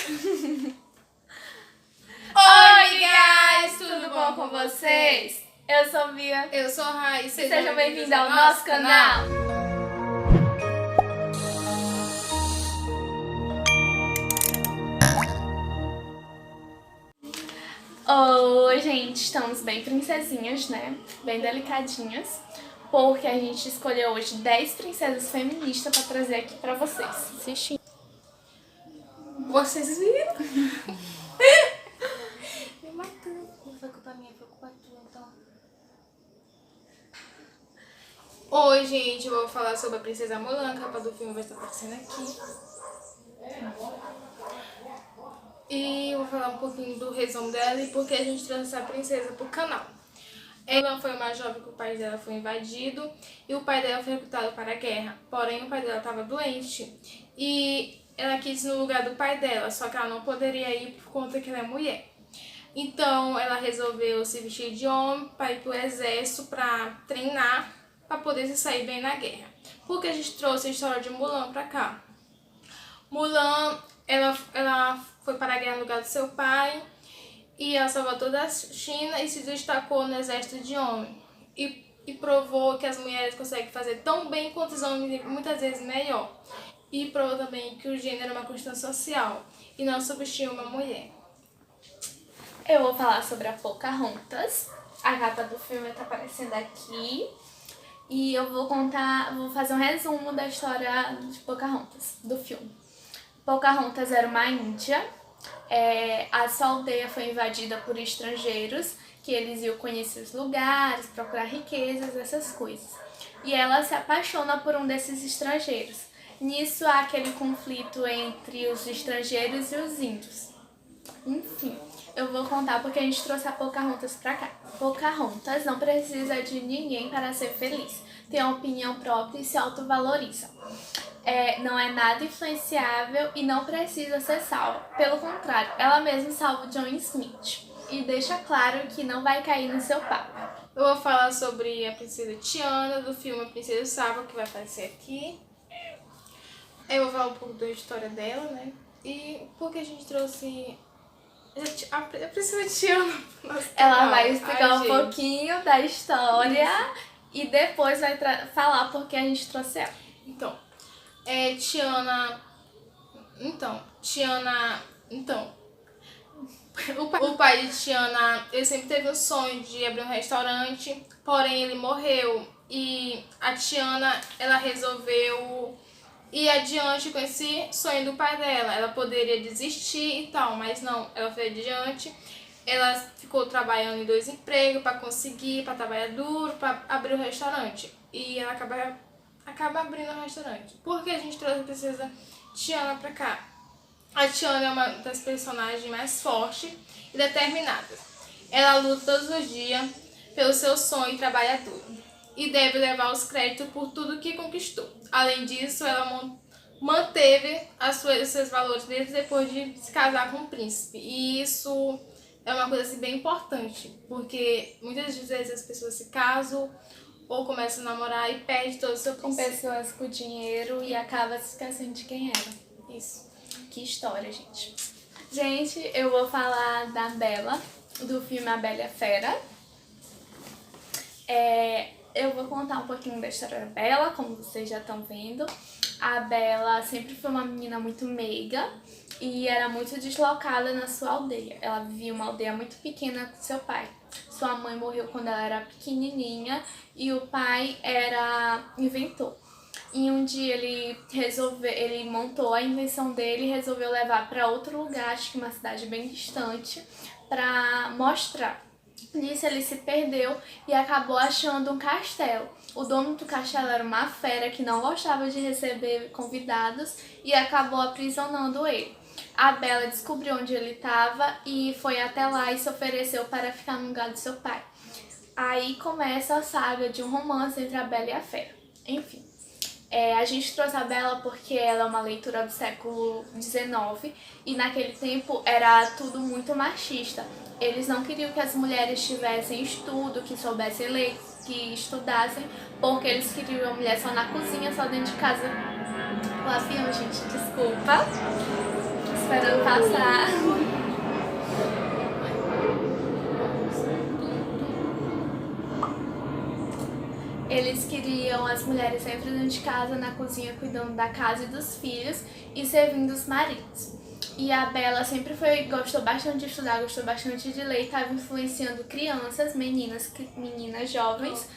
Oi, guys! Tudo bom com vocês? Eu sou Bia. Eu sou Rai. E sejam bem-vindos ao nosso canal. Oi, gente! Estamos bem princesinhas, né? Bem delicadinhas. Porque a gente escolheu hoje 10 princesas feministas pra trazer aqui pra vocês assistir. Vocês viram? Me matando. Não foi culpa minha, foi culpa tua, então. Oi, gente, eu vou falar sobre a Princesa Mulan. A capa do filme vai estar aparecendo aqui. E eu vou falar um pouquinho do resumo dela e por que a gente trouxe essa princesa pro canal. Ela foi uma jovem que o pai dela foi invadido e o pai dela foi recrutado para a guerra. Porém, o pai dela estava doente e ela quis ir no lugar do pai dela, só que ela não poderia ir por conta que ela é mulher. Então, ela resolveu se vestir de homem para ir para o exército para treinar, para poder se sair bem na guerra. Por que a gente trouxe a história de Mulan para cá? Mulan, ela foi para a guerra no lugar do seu pai e ela salvou toda a China e se destacou no exército de homem. E provou que as mulheres conseguem fazer tão bem quanto os homens, muitas vezes melhor. E provou também que o gênero é uma questão social e não substitui uma mulher. Eu vou falar sobre a Pocahontas. A capa do filme tá aparecendo aqui. E eu vou fazer um resumo da história de Pocahontas, do filme. Pocahontas era uma índia. A sua aldeia foi invadida por estrangeiros, que eles iam conhecer os lugares, procurar riquezas, essas coisas. E ela se apaixona por um desses estrangeiros. Nisso há aquele conflito entre os estrangeiros e os índios. Enfim, eu vou contar porque a gente trouxe a Pocahontas pra cá. Pocahontas não precisa de ninguém para ser feliz. Tem uma opinião própria e se autovaloriza. Não é nada influenciável e não precisa ser salva. Pelo contrário, ela mesma salva o John Smith. E deixa claro que não vai cair no seu papo. Eu vou falar sobre a princesa Tiana, do filme A Princesa Saba, que vai aparecer aqui. Eu vou falar um pouco da história dela, né? E por que a gente trouxe a princesa Tiana? Ela vai explicar um pouquinho da história e depois vai falar por que a gente trouxe ela. O pai de Tiana, ele sempre teve o sonho de abrir um restaurante, porém ele morreu e a Tiana, ela resolveu ir adiante com esse sonho do pai dela. Ela poderia desistir e tal, mas não, ela foi adiante. Ela ficou trabalhando em 2 empregos para conseguir, para trabalhar duro, para abrir o restaurante. E ela acaba abrindo o restaurante. Por que a gente trouxe a princesa Tiana pra cá? A Tiana é uma das personagens mais fortes e determinadas. Ela luta todos os dias pelo seu sonho e trabalha duro. E deve levar os créditos por tudo que conquistou. Além disso, ela manteve os seus valores desde depois de se casar com o príncipe. E isso é uma coisa assim, bem importante, porque muitas vezes as pessoas se casam ou começam a namorar e perdem todo o seu Com príncipe. pessoas com dinheiro e acaba se esquecendo de quem era. Isso. Que história, gente. Gente, eu vou falar da Bela, do filme A Bela e a Fera. Eu vou contar um pouquinho da história da Bela, como vocês já estão vendo. A Bela sempre foi uma menina muito meiga e era muito deslocada na sua aldeia. Ela vivia uma aldeia muito pequena com seu pai. Sua mãe morreu quando ela era pequenininha e o pai era inventor. E um dia ele montou a invenção dele e resolveu levar para outro lugar, acho que uma cidade bem distante, para mostrar. Nisso ele se perdeu e acabou achando um castelo. O dono do castelo era uma fera que não gostava de receber convidados e acabou aprisionando ele. A Bela descobriu onde ele estava e foi até lá e se ofereceu para ficar no lugar do seu pai. Aí começa a saga de um romance entre a Bela e a Fera. Enfim, a gente trouxe a Bela porque ela é uma leitura do século XIX e naquele tempo era tudo muito machista. Eles não queriam que as mulheres tivessem estudo, que soubessem ler, que estudassem, porque eles queriam a mulher só na cozinha, só dentro de casa. O avião, gente, desculpa. esperando passar. Eles queriam as mulheres sempre dentro de casa, na cozinha, cuidando da casa e dos filhos e servindo os maridos. E a Bella sempre gostou bastante de estudar, gostou bastante de ler e estava influenciando crianças, meninas jovens,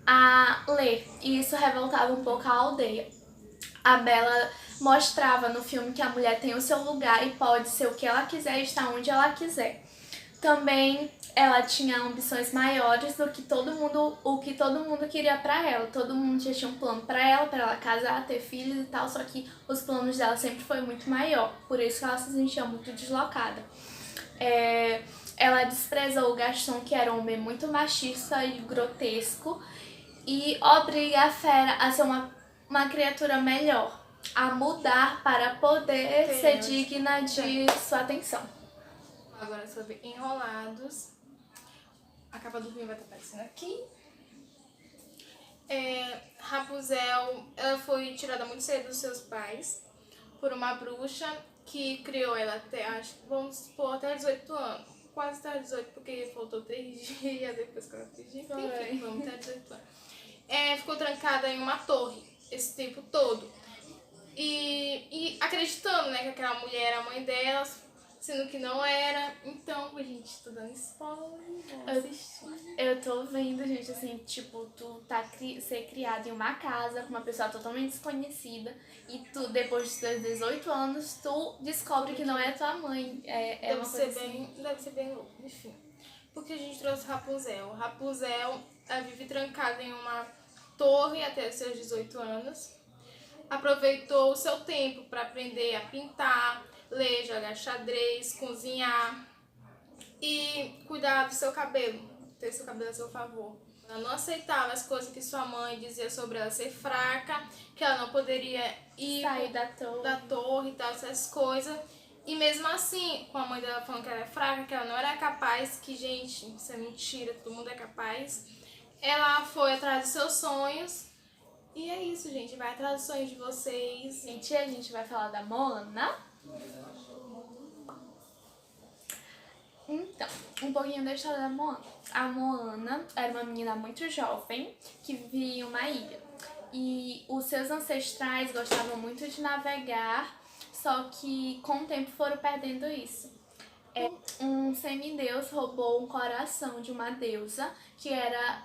a ler. E isso revoltava um pouco a aldeia. A Bella mostrava no filme que a mulher tem o seu lugar e pode ser o que ela quiser e estar onde ela quiser. Também ela tinha ambições maiores do que o que todo mundo queria pra ela. Todo mundo já tinha um plano pra ela casar, ter filhos e tal, só que os planos dela sempre foi muito maior, por isso que ela se sentia muito deslocada. Ela desprezou o Gaston, que era um homem muito machista e grotesco, e obriga a Fera a ser uma criatura melhor, a mudar para poder ser digna de sua atenção. Agora sobre Enrolados. A capa do filme vai estar aparecendo aqui. Rapunzel, ela foi tirada muito cedo dos seus pais por uma bruxa que criou ela até, acho que vamos supor, até 18 anos. Quase até 18, porque faltou 3 dias depois que ela fez. Enfim, vamos até 18 anos. Ficou trancada em uma torre esse tempo todo. E acreditando, né, que aquela mulher era a mãe dela, sendo que não era. Então, gente, tô dando spoiler, eu tô vendo, gente, assim, tipo, tu ser criado em uma casa com uma pessoa totalmente desconhecida e tu, depois dos teus 18 anos, tu descobre que não é tua mãe. Deve ser bem louco, enfim. Porque a gente trouxe Rapunzel. Rapunzel, ela vive trancada em uma torre até os seus 18 anos. Aproveitou o seu tempo para aprender a pintar, ler, jogar xadrez, cozinhar e cuidar do seu cabelo, ter seu cabelo a seu favor. Ela não aceitava as coisas que sua mãe dizia sobre ela ser fraca, que ela não poderia ir sair da torre e tal, essas coisas. E mesmo assim, com a mãe dela falando que ela é fraca, que ela não era capaz, que, gente, isso é mentira, todo mundo é capaz. Ela foi atrás dos seus sonhos. E é isso, gente. Vai atrás dos sonhos de vocês. Gente, a gente vai falar da Moana. Então, um pouquinho da história da Moana. A Moana era uma menina muito jovem que vivia em uma ilha. E os seus ancestrais gostavam muito de navegar, só que com o tempo foram perdendo isso. Um semideus roubou um coração de uma deusa,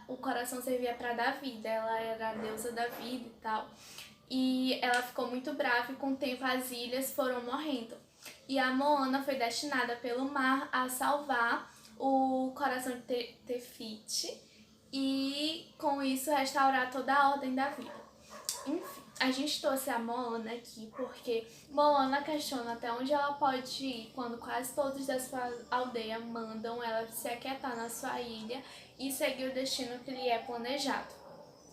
o coração servia para dar vida, ela era a deusa da vida e tal. E ela ficou muito brava e com o tempo as ilhas foram morrendo. E a Moana foi destinada pelo mar a salvar o coração de Te-Fiti e com isso restaurar toda a ordem da vida. Enfim, a gente trouxe a Moana aqui porque Moana questiona até onde ela pode ir quando quase todos da sua aldeia mandam ela se aquietar na sua ilha e seguir o destino que lhe é planejado.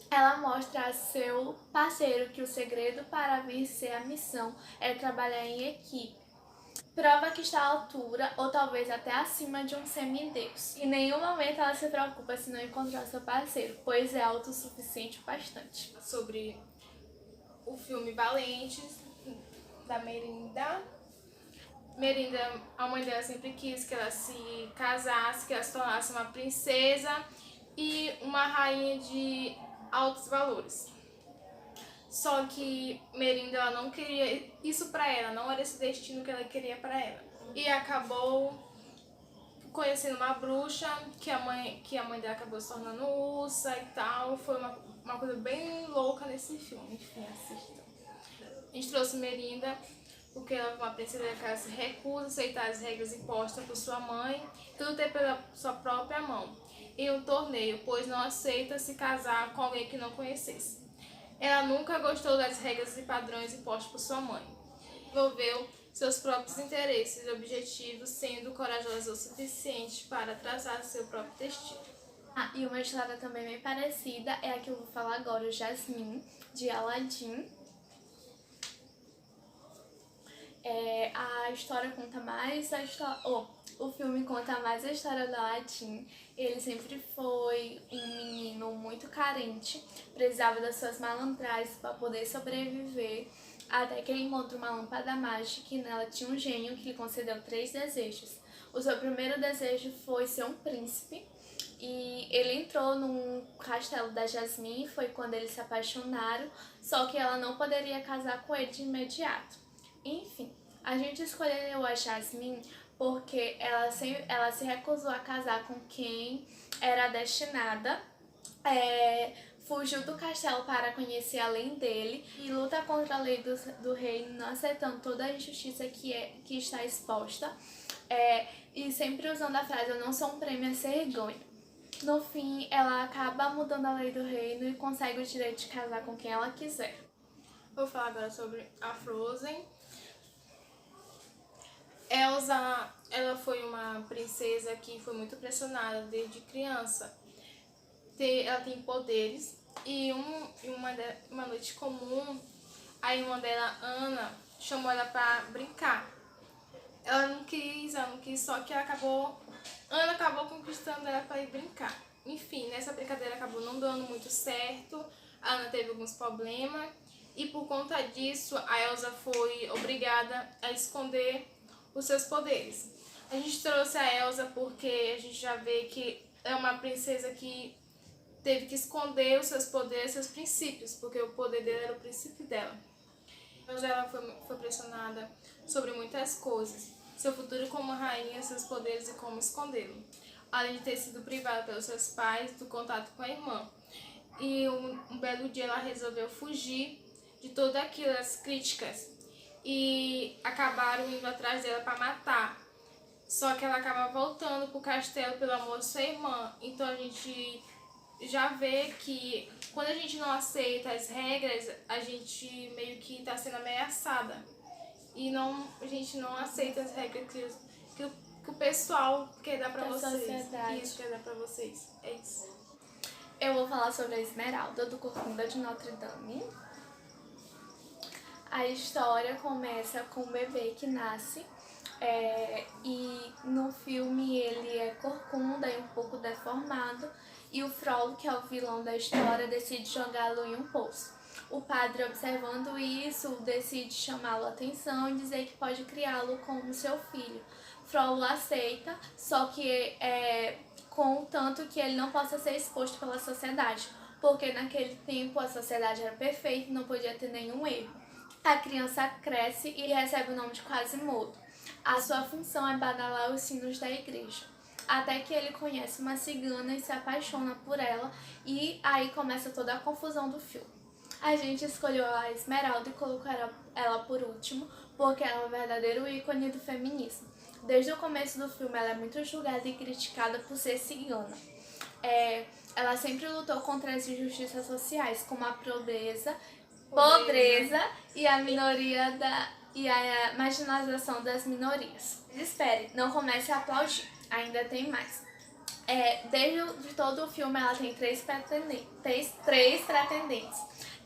Ela mostra a seu parceiro que o segredo para vencer a missão é trabalhar em equipe. Prova que está à altura ou talvez até acima de um semideus. Em nenhum momento ela se preocupa se não encontrar seu parceiro, pois é autossuficiente o bastante. Sobre o filme Valentes, da Merinda. Merinda, a mãe dela sempre quis que ela se casasse, que ela se tornasse uma princesa e uma rainha de altos valores. Só que Merinda, ela não queria isso pra ela, não era esse destino que ela queria pra ela. E acabou conhecendo uma bruxa, que a mãe dela acabou se tornando ursa e tal. Foi uma coisa bem louca nesse filme, enfim, assistam. A gente trouxe Merinda porque ela é uma princesa que ela se recusa a aceitar as regras impostas por sua mãe, tudo ter pela sua própria mão, em um torneio, pois não aceita se casar com alguém que não conhecesse. Ela nunca gostou das regras e padrões impostos por sua mãe. Desenvolveu seus próprios interesses e objetivos, sendo corajosa o suficiente para traçar seu próprio destino. E uma história também bem parecida é a que eu vou falar agora, o Jasmine, de Aladdin. A história conta mais o filme conta mais a história do Aladdin. Ele sempre foi um menino muito carente, precisava das suas malandragens para poder sobreviver. até que ele encontra uma lâmpada mágica e nela tinha um gênio que lhe concedeu 3 desejos. O seu primeiro desejo foi ser um príncipe, e ele entrou no castelo da Jasmine, foi quando eles se apaixonaram, só que ela não poderia casar com ele de imediato. Enfim, a gente escolheu a Jasmine porque ela se recusou a casar com quem era destinada, fugiu do castelo para conhecer além dele e luta contra a lei do reino, não aceitando toda a injustiça que está exposta, e sempre usando a frase: eu não sou um prêmio a ser ganho. No fim, ela acaba mudando a lei do reino e consegue o direito de casar com quem ela quiser. Vou falar agora sobre a Frozen. Elsa, ela foi uma princesa que foi muito pressionada desde criança. Ela tem poderes e uma noite comum, a irmã dela, Ana, chamou ela pra brincar. Ela não quis, só que Ana acabou conquistando ela para ir brincar. Enfim, nessa brincadeira acabou não dando muito certo, a Ana teve alguns problemas e por conta disso a Elsa foi obrigada a esconder os seus poderes. A gente trouxe a Elsa porque a gente já vê que é uma princesa que teve que esconder os seus poderes, seus princípios, porque o poder dela era o princípio dela. Mas ela foi pressionada sobre muitas coisas. Seu futuro como rainha, seus poderes e como escondê-lo. Além de ter sido privada pelos seus pais do contato com a irmã. E um belo dia ela resolveu fugir de todas aquelas críticas. E acabaram indo atrás dela para matar. Só que ela acaba voltando pro castelo pelo amor de sua irmã. Então a gente já vê que quando a gente não aceita as regras, a gente meio que está sendo ameaçada. E a gente não aceita as regras que o pessoal quer dar pra vocês. Sociedade. Isso, quer dar pra vocês. É isso. Eu vou falar sobre a Esmeralda, do Corcunda de Notre Dame. A história começa com um bebê que nasce, e no filme ele é corcunda e um pouco deformado, e o Frollo, que é o vilão da história, decide jogá-lo em um poço. O padre, observando isso, decide chamá-lo a atenção e dizer que pode criá-lo como seu filho. Frollo aceita, só que contanto que ele não possa ser exposto pela sociedade, porque naquele tempo a sociedade era perfeita e não podia ter nenhum erro. A criança cresce e recebe o nome de Quasimodo. A sua função é badalar os sinos da igreja, até que ele conhece uma cigana e se apaixona por ela, e aí começa toda a confusão do filme. A gente escolheu a Esmeralda e colocou ela por último, porque ela é um verdadeiro ícone do feminismo. Desde o começo do filme ela é muito julgada e criticada por ser cigana. Ela sempre lutou contra as injustiças sociais, como a pobreza e a marginalização das minorias. Espere, não comece a aplaudir, ainda tem mais. Desde todo o filme ela tem três pretendentes.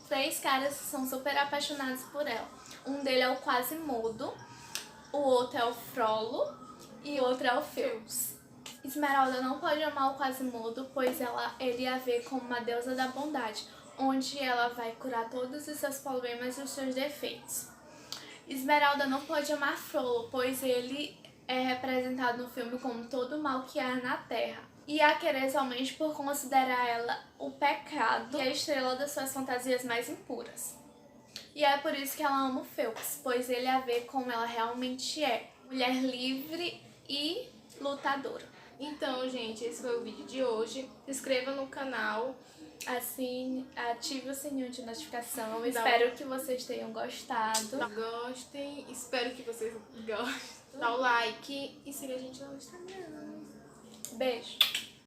3 caras que são super apaixonados por ela. Um deles é o Quasimodo, o outro é o Frollo e o outro é o Feux. Esmeralda não pode amar o Quasimodo, pois ele a vê como uma deusa da bondade, onde ela vai curar todos os seus problemas e os seus defeitos. Esmeralda não pode amar Frollo, pois ele é representado no filme como todo o mal que há na Terra, e a querer somente por considerar ela o pecado e a estrela das suas fantasias mais impuras. E é por isso que ela ama o Feux, pois ele a vê como ela realmente é, mulher livre e lutadora. Então, gente, esse foi o vídeo de hoje. Se inscreva no canal. Assine, ative o sininho de notificação. Espero que vocês tenham gostado. Gostem, espero que vocês gostem. Dá o like e siga a gente no Instagram. Beijo!